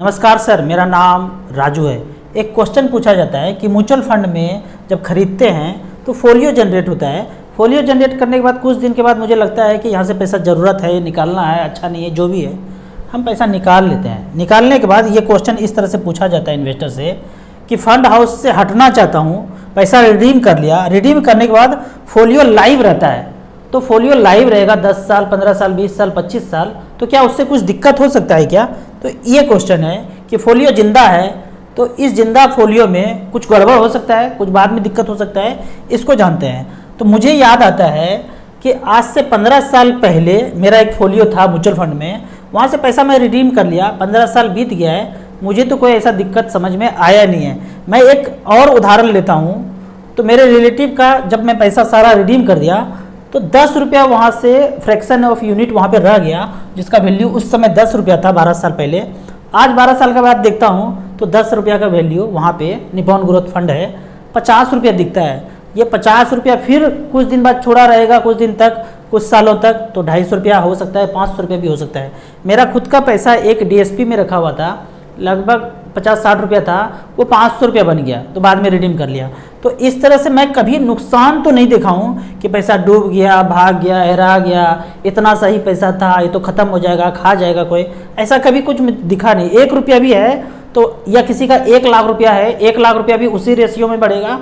नमस्कार सर, मेरा नाम राजू है। एक क्वेश्चन पूछा जाता है कि म्यूचुअल फंड में जब खरीदते हैं तो फोलियो जनरेट होता है। फोलियो जनरेट करने के बाद कुछ दिन के बाद मुझे लगता है कि यहाँ से पैसा ज़रूरत है, निकालना है, अच्छा नहीं है, जो भी है हम पैसा निकाल लेते हैं। निकालने के बाद ये क्वेश्चन इस तरह से पूछा जाता है इन्वेस्टर से कि फंड हाउस से हटना चाहता हूँ, पैसा रिडीम कर लिया, रिडीम करने के बाद फोलियो लाइव रहता है, तो फोलियो लाइव रहेगा 10 साल, 15 साल, 20 साल, 25 साल, तो क्या उससे कुछ दिक्कत हो सकता है क्या? तो ये क्वेश्चन है कि फोलियो जिंदा है तो इस जिंदा फोलियो में कुछ गड़बड़ हो सकता है, कुछ बाद में दिक्कत हो सकता है, इसको जानते हैं। तो मुझे याद आता है कि आज से 15 साल पहले मेरा एक फोलियो था म्यूचुअल फंड में, वहाँ से पैसा मैं रिडीम कर लिया, 15 साल बीत गया है, मुझे तो कोई ऐसा दिक्कत समझ में आया नहीं है। मैं एक और उदाहरण लेता हूँ, तो मेरे रिलेटिव का जब मैं पैसा सारा रिडीम कर दिया तो 10 रुपया वहाँ से फ्रैक्शन ऑफ यूनिट वहाँ पे रह गया, जिसका वैल्यू उस समय 10 रुपया था 12 साल पहले। आज 12 साल के बाद देखता हूँ तो 10 रुपया का वैल्यू वहाँ पे निपॉन ग्रोथ फंड है 50 रुपया दिखता है। ये 50 रुपया फिर कुछ दिन बाद छोड़ा रहेगा, कुछ दिन तक, कुछ सालों तक, तो 250 रुपया हो सकता है, 500 रुपया भी हो सकता है। मेरा खुद का पैसा एक DSP में रखा हुआ था, लगभग 50-60 रुपया था, वो 500 रुपया बन गया, तो बाद में रिडीम कर लिया। तो इस तरह से मैं कभी नुकसान तो नहीं देखा हूँ कि पैसा डूब गया, भाग गया, हेरा गया, इतना सही पैसा था, ये तो ख़त्म हो जाएगा, खा जाएगा कोई, ऐसा कभी कुछ दिखा नहीं। 1 रुपया भी है तो, या किसी का 1 लाख रुपया है, 1 लाख रुपया भी उसी रेशियो में बढ़ेगा,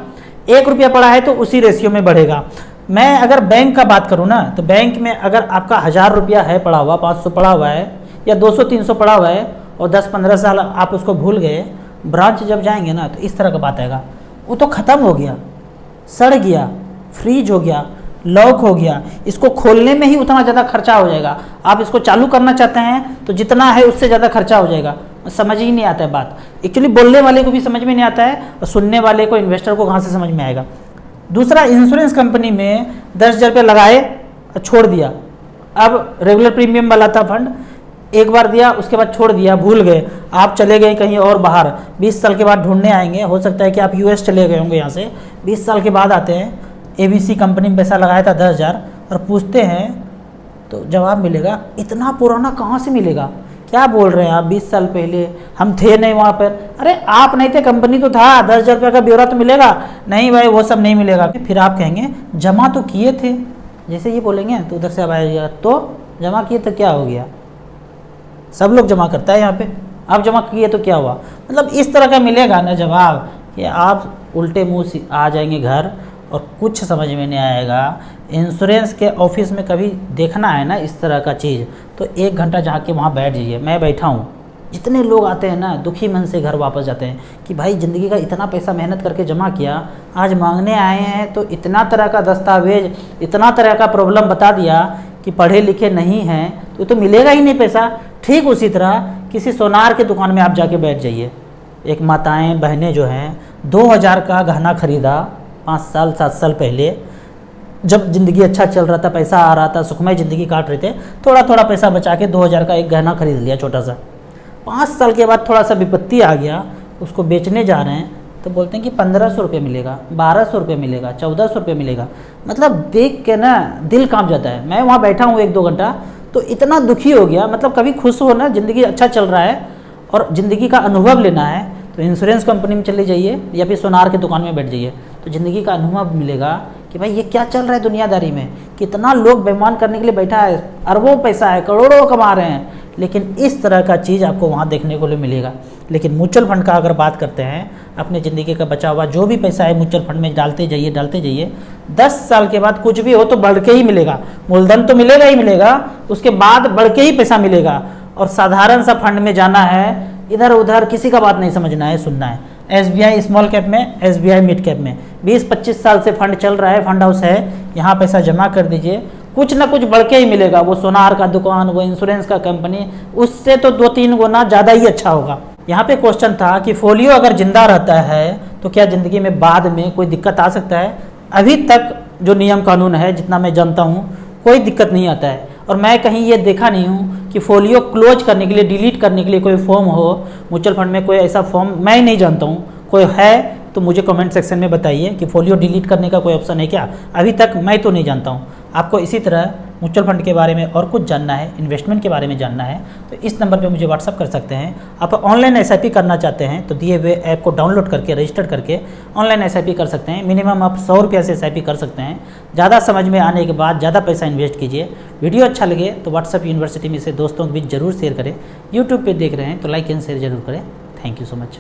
1 रुपया पड़ा है तो उसी रेशियो में बढ़ेगा। मैं अगर बैंक का बात करूँ ना, तो बैंक में अगर आपका 1000 रुपया है पड़ा हुआ, 500 पड़ा हुआ है, या 200-300 पड़ा हुआ है, और 10-15 साल आप उसको भूल गए, ब्रांच जब जाएंगे ना तो इस तरह का बात आएगा, वो तो ख़त्म हो गया, सड़ गया, फ्रीज हो गया, लॉक हो गया, इसको खोलने में ही उतना ज़्यादा खर्चा हो जाएगा। आप इसको चालू करना चाहते हैं तो जितना है उससे ज़्यादा खर्चा हो जाएगा। समझ ही नहीं आता है बात, एक्चुअली बोलने वाले को भी समझ में नहीं आता है और सुनने वाले को, इन्वेस्टर को कहाँ से समझ में आएगा। दूसरा, इंश्योरेंस कंपनी में 10,000 रुपये लगाए और छोड़ दिया। अब रेगुलर प्रीमियम वाला था फंड, एक बार दिया, उसके बाद छोड़ दिया, भूल गए, आप चले गए कहीं और बाहर, 20 साल के बाद ढूंढने आएंगे, हो सकता है कि आप US चले गए होंगे, यहाँ से 20 साल के बाद आते हैं, ABC कंपनी में पैसा लगाया था 10,000, और पूछते हैं तो जवाब मिलेगा, इतना पुराना कहाँ से मिलेगा, क्या बोल रहे हैं आप, 20 साल पहले हम थे नहीं वहाँ पर। अरे आप नहीं थे, कंपनी तो था, 10,000 रुपये का ब्यौरा तो मिलेगा नहीं भाई, वो सब नहीं मिलेगा। फिर आप कहेंगे जमा तो किए थे, जैसे ये बोलेंगे तो उधर से अब आएगा, तो जमा किए तो क्या हो गया, सब लोग जमा करता है यहाँ पे, आप जमा किए तो क्या हुआ। मतलब इस तरह का मिलेगा ना जवाब कि आप उल्टे मुंह से आ जाएंगे घर और कुछ समझ में नहीं आएगा। इंश्योरेंस के ऑफिस में कभी देखना है ना इस तरह का चीज़, तो 1 घंटा जाके वहाँ बैठ जाइए। मैं बैठा हूँ, जितने लोग आते हैं ना दुखी मन से घर वापस जाते हैं कि भाई ज़िंदगी का इतना पैसा मेहनत करके जमा किया, आज मांगने आए हैं तो इतना तरह का दस्तावेज, इतना तरह का प्रॉब्लम बता दिया कि पढ़े लिखे नहीं हैं तो मिलेगा ही नहीं पैसा। ठीक उसी तरह किसी सोनार के दुकान में आप जाके बैठ जाइए। एक माताएं बहनें जो हैं 2000 का गहना खरीदा 5 साल 7 साल पहले, जब ज़िंदगी अच्छा चल रहा था, पैसा आ रहा था, सुखमय ज़िंदगी काट रहे थे, थोड़ा थोड़ा पैसा बचा के 2000 का एक गहना खरीद लिया छोटा सा। 5 साल के बाद थोड़ा सा विपत्ति आ गया, उसको बेचने जा रहे हैं तो बोलते हैं कि 1500 रुपये मिलेगा, 1200 रुपये मिलेगा, 1400 रुपये मिलेगा। मतलब देख के ना दिल कांप जाता है। मैं वहाँ बैठा हूँ 1-2 घंटा तो इतना दुखी हो गया। मतलब कभी खुश हो ना, ज़िंदगी अच्छा चल रहा है और ज़िंदगी का अनुभव लेना है तो इंश्योरेंस कंपनी में चले जाइए या फिर सोनार की दुकान में बैठ जाइए, तो ज़िंदगी का अनुभव मिलेगा कि भाई ये क्या चल रहा है दुनियादारी में, कितना लोग बेईमान करने के लिए बैठा है, अरबों पैसा है, करोड़ों कमा रहे हैं, लेकिन इस तरह का चीज़ आपको वहाँ देखने को मिलेगा। लेकिन म्यूचुअल फंड का अगर बात करते हैं, अपने ज़िंदगी का बचा हुआ जो भी पैसा है म्यूचुअल फंड में डालते जाइए, 10 साल के बाद कुछ भी हो तो बढ़ के ही मिलेगा। मूलधन तो मिलेगा ही मिलेगा, उसके बाद बढ़ के ही पैसा मिलेगा। और साधारण सा फंड में जाना है, इधर उधर किसी का बात नहीं समझना है, सुनना है। SBI स्मॉल कैप में, SBI मिड कैप में 20-25 साल से फंड चल रहा है, फंड हाउस है, यहाँ पैसा जमा कर दीजिए, कुछ ना कुछ बढ़ के ही मिलेगा। वो सोनार का दुकान, वो इंश्योरेंस का कंपनी, उससे तो 2-3 गुना ज़्यादा ही अच्छा होगा। यहाँ पे क्वेश्चन था कि फोलियो अगर जिंदा रहता है तो क्या ज़िंदगी में बाद में कोई दिक्कत आ सकता है। अभी तक जो नियम कानून है, जितना मैं जानता हूँ, कोई दिक्कत नहीं आता है। और मैं कहीं ये देखा नहीं हूँ कि फोलियो क्लोज करने के लिए, डिलीट करने के लिए कोई फॉर्म हो म्यूचुअल फंड में, कोई ऐसा फॉर्म मैं नहीं जानता हूँ। कोई है तो मुझे कमेंट सेक्शन में बताइए कि फोलियो डिलीट करने का कोई ऑप्शन है क्या। अभी तक मैं तो नहीं जानता हूँ। आपको इसी तरह म्यूचुअल फंड के बारे में और कुछ जानना है, इन्वेस्टमेंट के बारे में जानना है, तो इस नंबर पे मुझे व्हाट्सअप कर सकते हैं। आप ऑनलाइन एसआईपी करना चाहते हैं तो दिए हुए ऐप को डाउनलोड करके रजिस्टर करके ऑनलाइन एसआईपी कर सकते हैं। मिनिमम आप 100 रुपये से एसआईपी कर सकते हैं। ज़्यादा समझ में आने के बाद ज़्यादा पैसा इन्वेस्ट कीजिए। वीडियो अच्छा लगे तो व्हाट्सअप यूनिवर्सिटी में से दोस्तों के बीच जरूर शेयर करें। यूट्यूब पर देख रहे हैं तो लाइक एंड शेयर जरूर करें। Thank you so much.